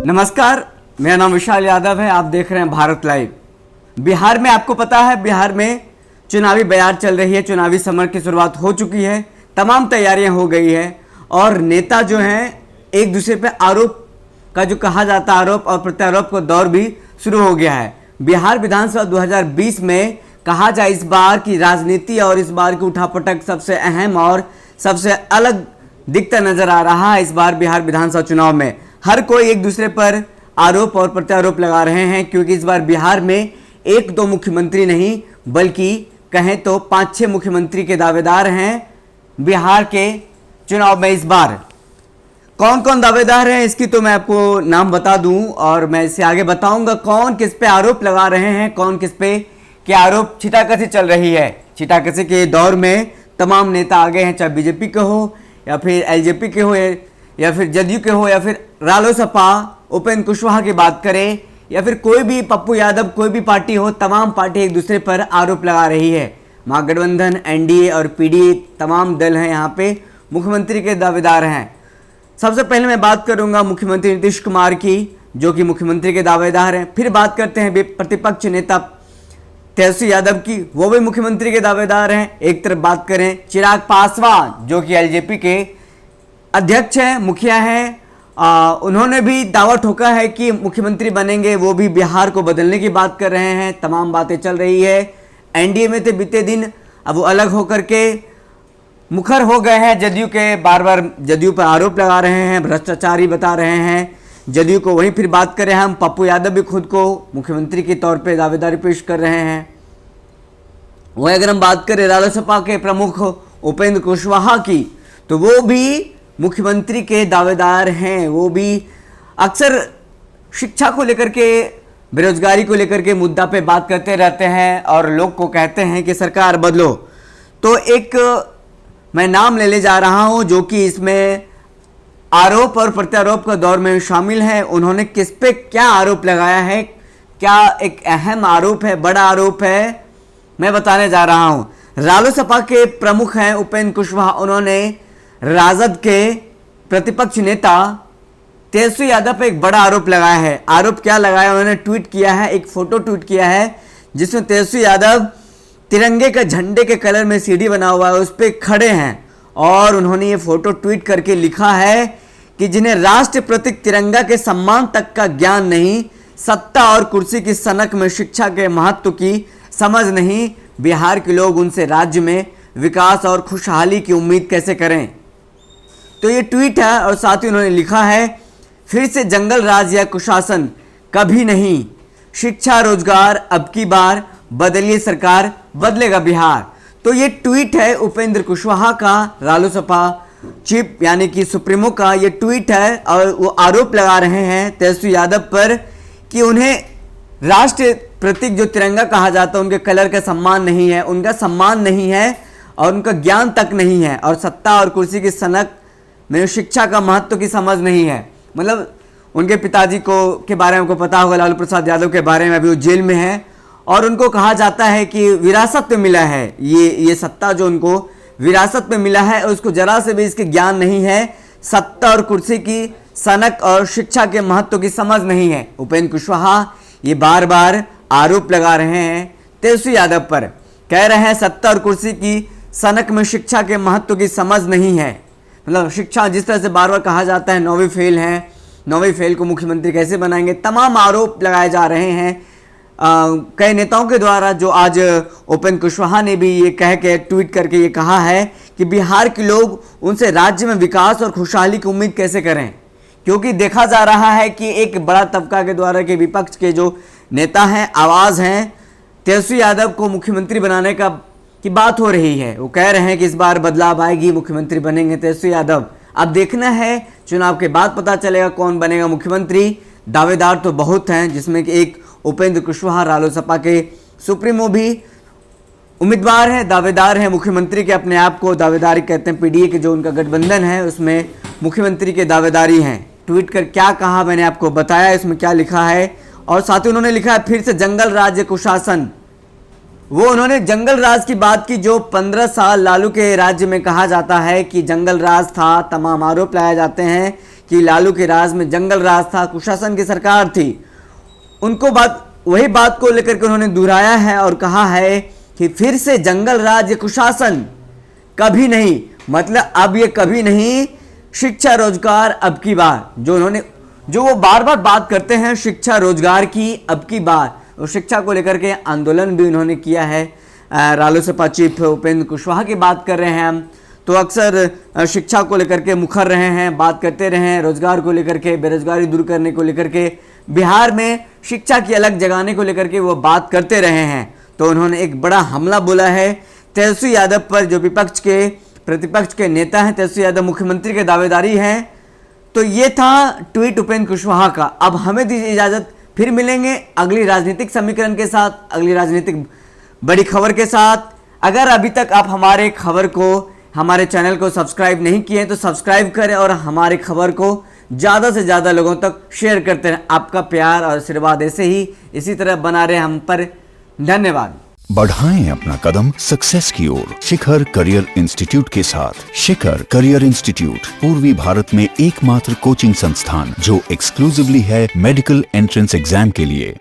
नमस्कार, मेरा नाम विशाल यादव है। आप देख रहे हैं भारत लाइव। बिहार में आपको पता है, बिहार में चुनावी बयार चल रही है। चुनावी समर की शुरुआत हो चुकी है, तमाम तैयारियां हो गई है और नेता जो हैं एक दूसरे पे आरोप का जो कहा जाता है, आरोप और प्रत्यारोप का दौर भी शुरू हो गया है। बिहार विधानसभा 2020 में कहा जाए इस बार की राजनीति और इस बार की उठापटक सबसे अहम और सबसे अलग दिखता नजर आ रहा है। इस बार बिहार विधानसभा चुनाव में हर कोई एक दूसरे पर आरोप और प्रत्यारोप लगा रहे हैं, क्योंकि इस बार बिहार में एक दो मुख्यमंत्री नहीं बल्कि कहें तो 5-6 मुख्यमंत्री के दावेदार हैं बिहार के चुनाव में। इस बार कौन कौन दावेदार हैं इसकी तो मैं आपको नाम बता दूं और मैं इससे आगे बताऊंगा कौन किस पे आरोप लगा रहे हैं, कौन किस पे के आरोप छिटाकशी चल रही है। छिटाकशी के दौर में तमाम नेता आगे हैं, चाहे बीजेपी के हो या फिर एलजेपी के हो या फिर जदयू के हो या फिर रालोसपा, उपेंद्र कुशवाहा की बात करें या फिर कोई भी पप्पू यादव, कोई भी पार्टी हो, तमाम पार्टी एक दूसरे पर आरोप लगा रही है। महागठबंधन, एनडीए और पीडीए तमाम दल हैं यहाँ पे मुख्यमंत्री के दावेदार हैं। सबसे पहले मैं बात करूंगा मुख्यमंत्री नीतीश कुमार की, जो कि मुख्यमंत्री के दावेदार हैं। फिर बात करते हैं प्रतिपक्ष नेता तेजस्वी यादव की, वो भी मुख्यमंत्री के दावेदार हैं। एक तरफ बात करें चिराग पासवान, जो कि एलजेपी के अध्यक्ष हैं, मुखिया हैं, उन्होंने भी दावा ठोका है कि मुख्यमंत्री बनेंगे, वो भी बिहार को बदलने की बात कर रहे हैं। तमाम बातें चल रही है। एनडीए में थे बीते दिन, अब वो अलग होकर के मुखर हो गए हैं जदयू के। बार बार जदयू पर आरोप लगा रहे हैं, भ्रष्टाचारी बता रहे हैं जदयू को। वहीं फिर बात करें हम, पप्पू यादव भी खुद को मुख्यमंत्री के तौर पे दावेदारी पेश कर रहे हैं। वहीं अगर हम बात करें रालोसपा के प्रमुख उपेंद्र कुशवाहा की, तो वो भी मुख्यमंत्री के दावेदार हैं। वो भी अक्सर शिक्षा को लेकर के, बेरोजगारी को लेकर के मुद्दा पे बात करते रहते हैं और लोग को कहते हैं कि सरकार बदलो। तो एक मैं नाम लेने जा रहा हूं जो कि इसमें आरोप और प्रत्यारोप का दौर में शामिल है। उन्होंने किस पे क्या आरोप लगाया है, क्या एक अहम आरोप है, बड़ा आरोप है, मैं बताने जा रहा हूं। रालोसपा के प्रमुख हैं उपेंद्र कुशवाहा। उन्होंने राजद के प्रतिपक्ष नेता तेजस्वी यादव पे एक बड़ा आरोप लगाया है। आरोप क्या लगाया, उन्होंने ट्वीट किया है, एक फोटो ट्वीट किया है जिसमें तेजस्वी यादव तिरंगे के झंडे के कलर में सीढ़ी बना हुआ है, उस पर खड़े हैं और उन्होंने ये फोटो ट्वीट करके लिखा है कि जिन्हें राष्ट्र प्रतीक तिरंगा के सम्मान तक का ज्ञान नहीं, सत्ता और कुर्सी की सनक में शिक्षा के महत्व की समझ नहीं, बिहार के लोग उनसे राज्य में विकास और खुशहाली की उम्मीद कैसे करें। तो ये ट्वीट है और साथ ही उन्होंने लिखा है, फिर से जंगल राज या कुशासन कभी नहीं, शिक्षा रोजगार अब की बार बदलिए सरकार, बदलेगा बिहार। तो ये ट्वीट है उपेंद्र कुशवाहा का, रालोसपा चीफ यानी कि सुप्रीमो का ये ट्वीट है और वो आरोप लगा रहे हैं तेजस्वी यादव पर कि उन्हें राष्ट्र प्रतीक जो तिरंगा कहा जाता है उनके कलर का सम्मान नहीं है, उनका सम्मान नहीं है और उनका ज्ञान तक नहीं है और सत्ता और कुर्सी की सनक में शिक्षा का महत्व की समझ नहीं है। मतलब उनके पिताजी को के बारे में को पता होगा, लालू प्रसाद यादव के बारे में, अभी वो जेल में है और उनको कहा जाता है कि विरासत में मिला है ये सत्ता, जो उनको विरासत में मिला है उसको जरा से भी इसके ज्ञान नहीं है, सत्ता और कुर्सी की सनक और शिक्षा के महत्व की समझ नहीं है। उपेंद्र कुशवाहा ये बार बार आरोप लगा रहे हैं तेजस्वी यादव पर, कह रहे हैं सत्ता और कुर्सी की सनक में शिक्षा के महत्व की समझ नहीं है। मतलब शिक्षा जिस तरह से बार बार कहा जाता है 9वीं फेल है, 9वीं फेल को मुख्यमंत्री कैसे बनाएंगे, तमाम आरोप लगाए जा रहे हैं कई नेताओं के द्वारा। जो आज उपेंद्र कुशवाहा ने भी ये कह के ट्वीट करके ये कहा है कि बिहार के लोग उनसे राज्य में विकास और खुशहाली की उम्मीद कैसे करें, क्योंकि देखा जा रहा है कि एक बड़ा तबका के द्वारा के विपक्ष के जो नेता हैं, आवाज़ हैं, तेजस्वी यादव को मुख्यमंत्री बनाने की बात हो रही है। वो कह रहे हैं कि इस बार बदलाव आएगी, मुख्यमंत्री बनेंगे तेजस्वी यादव। अब देखना है, चुनाव के बाद पता चलेगा कौन बनेगा मुख्यमंत्री। दावेदार तो बहुत हैं, जिसमें कि एक उपेंद्र कुशवाहा रालोसपा के सुप्रीमो भी उम्मीदवार है, दावेदार है मुख्यमंत्री के। अपने आप को दावेदारी कहते हैं। पीडीए के जो उनका गठबंधन है उसमें मुख्यमंत्री के दावेदारी हैं। ट्वीट कर क्या कहा मैंने आपको बताया, इसमें क्या लिखा है। और साथ ही उन्होंने लिखा है फिर से जंगल राज्य कुशासन। वो उन्होंने जंगल राज की बात की, जो 15 साल लालू के राज्य में कहा जाता है कि जंगल राज था। तमाम आरोप लगाए जाते हैं कि लालू के राज में जंगल राज था, कुशासन की सरकार थी, उनको वही बात को लेकर के उन्होंने दोहराया है और कहा है कि फिर से जंगल राज या कुशासन कभी नहीं, मतलब अब ये कभी नहीं, शिक्षा रोजगार अब की बार। जो वो बार बार बात करते हैं शिक्षा रोजगार की अब की बार, और शिक्षा को लेकर के आंदोलन भी उन्होंने किया है। रालोसपा चीफ उपेंद्र कुशवाहा की बात कर रहे हैं हम, तो अक्सर शिक्षा को लेकर के मुखर रहे हैं, बात करते रहे हैं, रोजगार को लेकर के, बेरोजगारी दूर करने को लेकर के, बिहार में शिक्षा की अलग जगाने को लेकर के वो बात करते रहे हैं। तो उन्होंने एक बड़ा हमला बोला है तेजस्वी यादव पर, जो प्रतिपक्ष के नेता हैं। तेजस्वी यादव मुख्यमंत्री के दावेदारी हैं। तो ये था ट्वीट उपेंद्र कुशवाहा का। अब हमें दीजिए इजाजत, फिर मिलेंगे अगली राजनीतिक समीकरण के साथ, अगली राजनीतिक बड़ी खबर के साथ। अगर अभी तक आप हमारे चैनल को सब्सक्राइब नहीं किए तो सब्सक्राइब करें और हमारी खबर को ज़्यादा से ज़्यादा लोगों तक शेयर करते रहें। आपका प्यार और आशीर्वाद इसी तरह बना रहे हम पर। धन्यवाद। बढ़ाएं अपना कदम सक्सेस की ओर शिखर करियर इंस्टीट्यूट के साथ। शिखर करियर इंस्टीट्यूट पूर्वी भारत में एकमात्र कोचिंग संस्थान जो एक्सक्लूसिवली है मेडिकल एंट्रेंस एग्जाम के लिए।